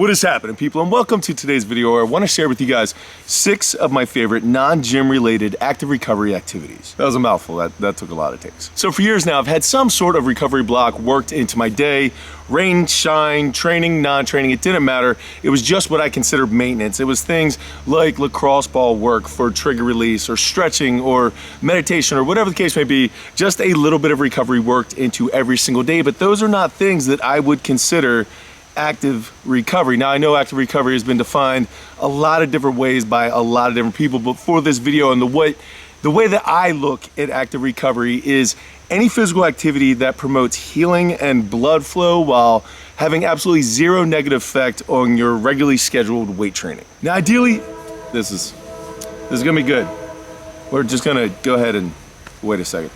What is happening, people, and welcome to today's video where I want to share with you guys 6 of my favorite non-gym related active recovery activities. That was a mouthful, that took a lot of takes. So for years now, I've had some sort of recovery block worked into my day. Rain, shine, training, non-training, it didn't matter. It was just what I considered maintenance. It was things like lacrosse ball work for trigger release or stretching or meditation or whatever the case may be, just a little bit of recovery worked into every single day. But those are not things that I would consider active recovery. Now I know active recovery has been defined a lot of different ways by a lot of different people, but for this video and the way that I look at active recovery is any physical activity that promotes healing and blood flow while having absolutely zero negative effect on your regularly scheduled weight training. Now ideally, this is gonna be good. We're just gonna go ahead and wait a second.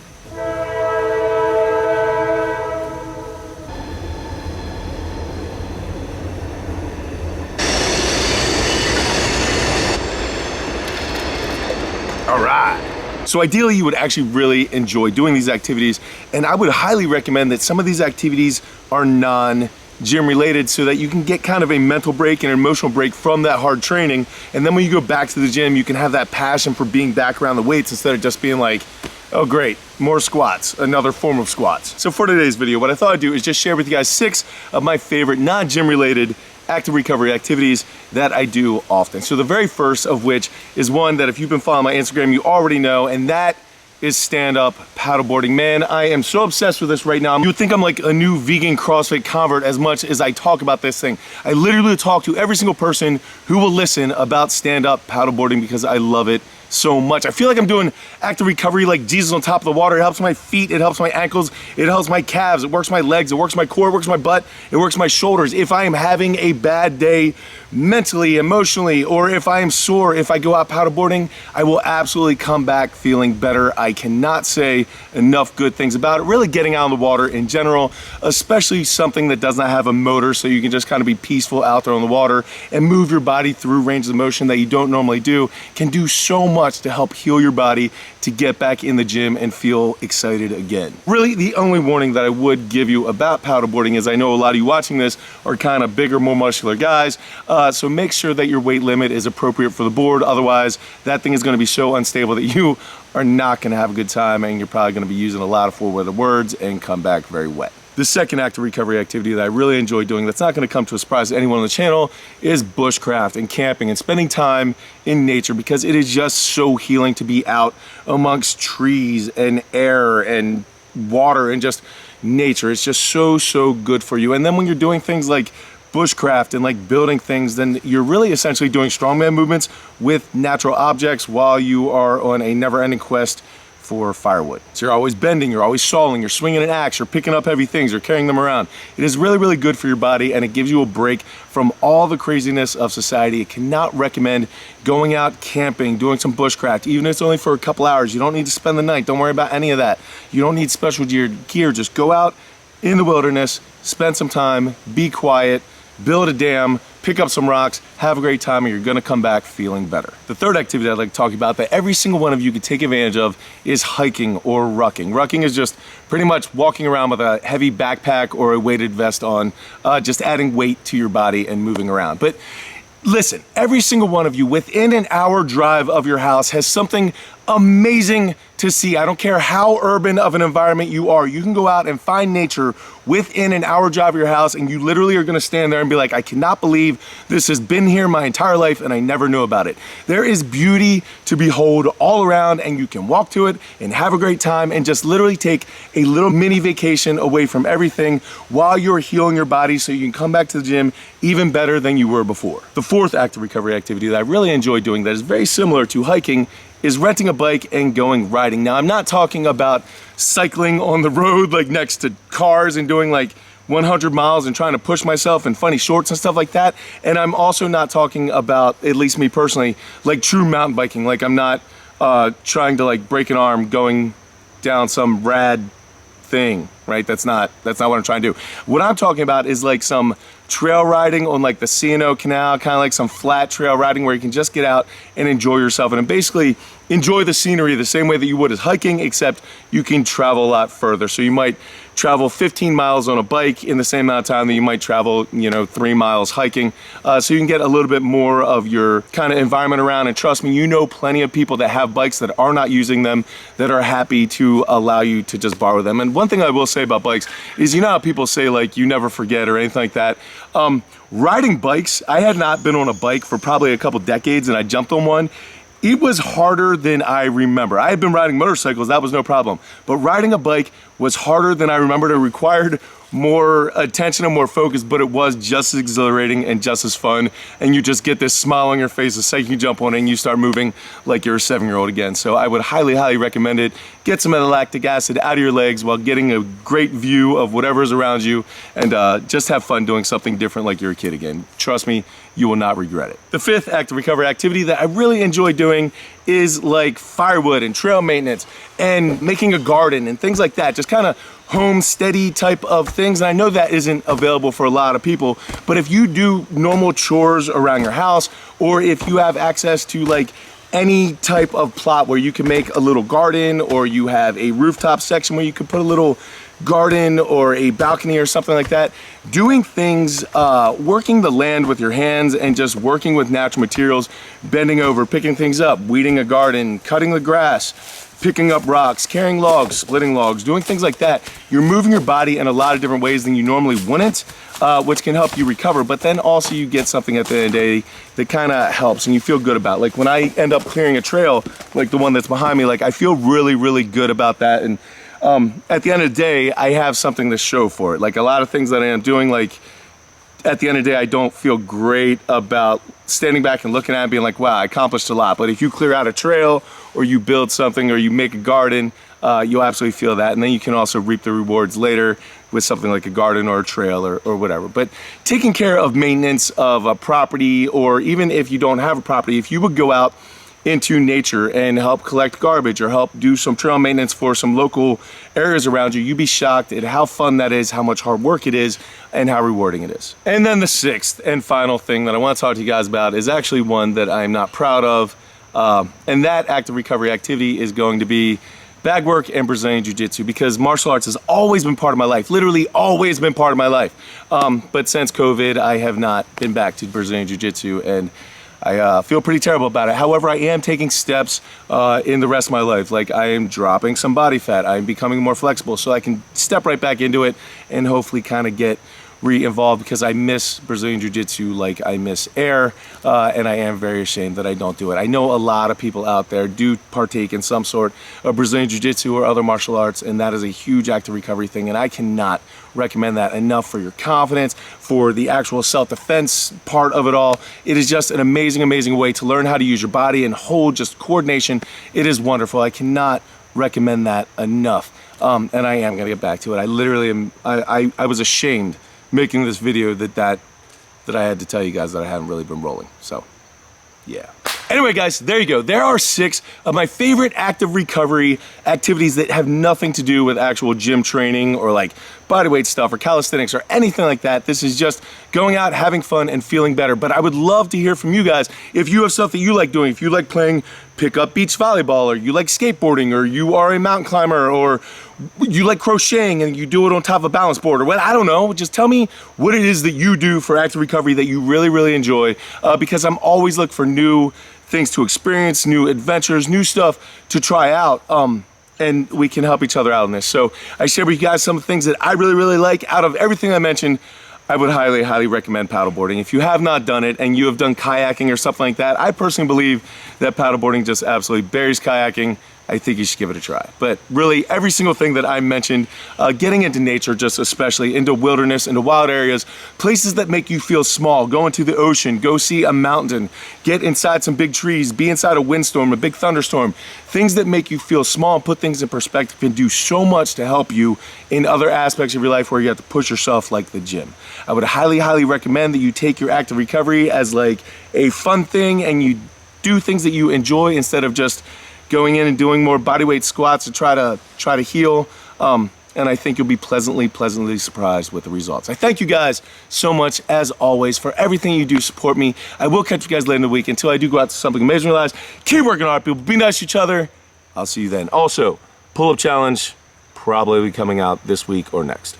So ideally, you would actually really enjoy doing these activities, and I would highly recommend that some of these activities are non-gym related so that you can get kind of a mental break and an emotional break from that hard training, and then when you go back to the gym, you can have that passion for being back around the weights instead of just being like, oh great, more squats, another form of squats. So for today's video, what I thought I'd do is just share with you guys 6 of my favorite non-gym related active recovery activities that I do often. So the very first of which is one that if you've been following my Instagram, you already know, and that is stand-up paddleboarding. Man, I am so obsessed with this right now. You would think I'm like a new vegan CrossFit convert as much as I talk about this thing. I literally talk to every single person who will listen about stand-up paddleboarding because I love it so much. I feel like I'm doing active recovery like Jesus on top of the water. It helps my feet, it helps my ankles, it helps my calves, it works my legs, it works my core, it works my butt, it works my shoulders. If I am having a bad day mentally, emotionally, or if I am sore, if I go out paddleboarding, I will absolutely come back feeling better. I cannot say enough good things about it. Really getting out on the water in general, especially something that does not have a motor, so you can just kind of be peaceful out there on the water and move your body through ranges of motion that you don't normally do, can do so much to help heal your body to get back in the gym and feel excited again. Really, the only warning that I would give you about paddleboarding is I know a lot of you watching this are kind of bigger, more muscular guys, so make sure that your weight limit is appropriate for the board. Otherwise, that thing is going to be so unstable that you are not going to have a good time, and you're probably going to be using a lot of four-letter words and come back very wet. The second active recovery activity that I really enjoy doing that's not going to come to a surprise to anyone on the channel is bushcraft and camping and spending time in nature, because it is just so healing to be out amongst trees and air and water and just nature. It's just so good for you. And then when you're doing things like bushcraft and like building things, then you're really essentially doing strongman movements with natural objects while you are on a never-ending quest for firewood. So you're always bending, you're always sawing, you're swinging an axe, you're picking up heavy things, you're carrying them around. It is really good for your body, and it gives you a break from all the craziness of society. I cannot recommend going out camping, doing some bushcraft, even if it's only for a couple hours. You don't need to spend the night. Don't worry about any of that. You don't need special gear. Just go out in the wilderness, spend some time, be quiet, build a dam, pick up some rocks, have a great time, and you're gonna come back feeling better. The third activity I'd like to talk about that every single one of you could take advantage of is hiking or rucking. Rucking is just pretty much walking around with a heavy backpack or a weighted vest on, just adding weight to your body and moving around. But listen, every single one of you within an hour drive of your house has something amazing to see. I don't care how urban of an environment you are. You can go out and find nature within an hour drive of your house, and you literally are going to stand there and be like, I cannot believe this has been here my entire life and I never knew about it. There is beauty to behold all around, and you can walk to it and have a great time and just literally take a little mini vacation away from everything while you're healing your body so you can come back to the gym even better than you were before. The fourth active recovery activity that I really enjoy doing that is very similar to hiking is renting a bike and going riding. Now, I'm not talking about cycling on the road like next to cars and doing like 100 miles and trying to push myself in funny shorts and stuff like that. And I'm also not talking about, at least me personally, like true mountain biking. Like I'm not trying to like break an arm going down some rad thing, right? That's not what I'm trying to do. What I'm talking about is like some trail riding on like the C&O Canal, kind of like some flat trail riding where you can just get out and enjoy yourself and basically enjoy the scenery the same way that you would as hiking, except you can travel a lot further. So you might travel 15 miles on a bike in the same amount of time that you might travel, you know, 3 miles hiking. So you can get a little bit more of your kind of environment around. And trust me, you know plenty of people that have bikes that are not using them, that are happy to allow you to just borrow them. And one thing I will say about bikes is, you know how people say like you never forget or anything like that. Riding bikes, I had not been on a bike for probably a couple decades, and I jumped on one. It was harder than I remember. I had been riding motorcycles, that was no problem. But riding a bike was harder than I remembered. It required more attention and more focus, but it was just as exhilarating and just as fun. And you just get this smile on your face the second you jump on it and you start moving like you're a 7-year-old again. So I would highly, highly recommend it. Get some of the lactic acid out of your legs while getting a great view of whatever's around you, and just have fun doing something different like you're a kid again. Trust me, you will not regret it. The 5th active recovery activity that I really enjoy doing is like firewood and trail maintenance and making a garden and things like that. Just kind of homesteady type of things. And I know that isn't available for a lot of people, but if you do normal chores around your house, or if you have access to like any type of plot where you can make a little garden, or you have a rooftop section where you can put a little garden or a balcony or something like that, doing things, working the land with your hands and just working with natural materials, bending over, picking things up, weeding a garden, cutting the grass, picking up rocks, carrying logs, splitting logs, doing things like that. You're moving your body in a lot of different ways than you normally wouldn't, which can help you recover. But then also you get something at the end of the day that kind of helps and you feel good about. Like when I end up clearing a trail, like the one that's behind me, like I feel really, really good about that. And at the end of the day, I have something to show for it. Like a lot of things that I am doing, like at the end of the day, I don't feel great about standing back and looking at it and being like, wow, I accomplished a lot. But if you clear out a trail, or you build something, or you make a garden, you'll absolutely feel that. And then you can also reap the rewards later with something like a garden or a trail or whatever. But taking care of maintenance of a property, or even if you don't have a property, if you would go out into nature and help collect garbage or help do some trail maintenance for some local areas around you, you'd be shocked at how fun that is, how much hard work it is, and how rewarding it is. And then the 6th and final thing that I want to talk to you guys about is actually one that I'm not proud of, and that active recovery activity is going to be bag work and Brazilian Jiu-Jitsu, because martial arts has always been part of my life, literally always been part of my life. But since COVID, I have not been back to Brazilian Jiu-Jitsu, and I feel pretty terrible about it. However, I am taking steps in the rest of my life. Like I am dropping some body fat. I'm becoming more flexible so I can step right back into it and hopefully kind of get re-involved, because I miss Brazilian Jiu-Jitsu like I miss air, and I am very ashamed that I don't do it. I know a lot of people out there do partake in some sort of Brazilian Jiu-Jitsu or other martial arts, and that is a huge active recovery thing, and I cannot recommend that enough for your confidence, for the actual self-defense part of it all. It is just an amazing, amazing way to learn how to use your body and hold just coordination. It is wonderful. I cannot recommend that enough, and I am going to get back to it. I literally am, I was ashamed making this video that I had to tell you guys that I haven't really been rolling. So yeah. Anyway guys, there you go. There are 6 of my favorite active recovery activities that have nothing to do with actual gym training or like bodyweight stuff or calisthenics or anything like that. This is just going out, having fun, and feeling better. But I would love to hear from you guys if you have stuff that you like doing. If you like playing pickup beach volleyball, or you like skateboarding, or you are a mountain climber, or you like crocheting and you do it on top of a balance board, or what, I don't know. Just tell me what it is that you do for active recovery that you really, really enjoy, because I'm always looking for new things to experience, new adventures, new stuff to try out, and we can help each other out in this. So I share with you guys some of the things that I really, really like. Out of everything I mentioned, I would highly, highly recommend paddleboarding. If you have not done it and you have done kayaking or something like that, I personally believe that paddleboarding just absolutely buries kayaking. I think you should give it a try. But really, every single thing that I mentioned, getting into nature, just especially into wilderness, into wild areas, places that make you feel small, go into the ocean, go see a mountain, get inside some big trees, be inside a windstorm, a big thunderstorm, things that make you feel small and put things in perspective can do so much to help you in other aspects of your life where you have to push yourself, like the gym. I would highly, highly recommend that you take your active recovery as like a fun thing, and you do things that you enjoy instead of just going in and doing more bodyweight squats to try to heal, and I think you'll be pleasantly surprised with the results. I thank you guys so much, as always, for everything you do support me. I will catch you guys later in the week. Until I do go out to something amazing in your lives, keep working hard, people. Be nice to each other. I'll see you then. Also, pull-up challenge, probably be coming out this week or next.